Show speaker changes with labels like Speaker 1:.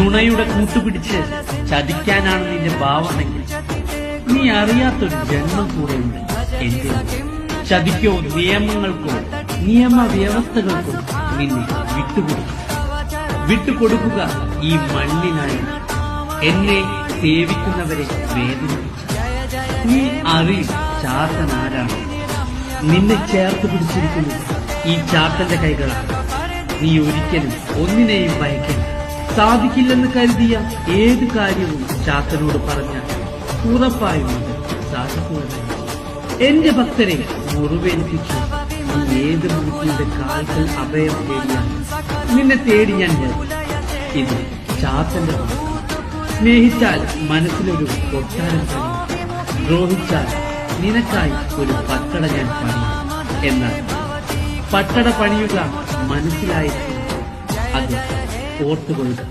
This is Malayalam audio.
Speaker 1: നുണയുടെ കൂട്ടുപിടിച്ച് ചതിക്കാനാണ് നിന്റെ ഭാവമെങ്കിൽ നീ അറിയാത്തൊരു ജന്മം കൂടെയുണ്ട് എന്റെ. ചതിക്കോ നിയമങ്ങൾക്കോ നിയമവ്യവസ്ഥകൾക്കോ നിന്നെ വിട്ടുകൊടുക്കുക ഈ മണ്ണിനായി. എന്നെ സേവിക്കുന്നവരെ വേദനിപ്പിച്ചു. നീ അറിയും ചാത്തൻ ആരാണ്. നിന്നെ ചേർത്ത് പിടിച്ചിരിക്കുന്നത് ഈ ചാത്തന്റെ കൈകളാണ്. നീ ഒരിക്കലും ഒന്നിനെയും ഭയക്കണം. സാധിക്കില്ലെന്ന് കരുതിയ ഏത് കാര്യവും ചാത്തനോട് പറഞ്ഞാൽ ഉറപ്പായും സാധിക്കുക. എന്റെ ഭക്തരെ മുറിവേൽപ്പിച്ചു നീ ഏത് മൂർത്തിയുടെ കാൽക്കൽ അഭയം തേടിയാണ് നിന്നെ തേടി ഞാൻ വരും. ഇത് ചാത്തന്റെ വാക്ക്. സ്നേഹിച്ചാൽ മനസ്സിലൊരു കൊട്ടാരം പണിയും, ദ്രോഹിച്ചാൽ നിനക്കായി ഒരു പട്ടട ഞാൻ പണിയും. എന്നാൽ പട്ടട പണിയുക മനസ്സിലായിരിക്കും, അത് ഓർത്തുകൊള്ളുക.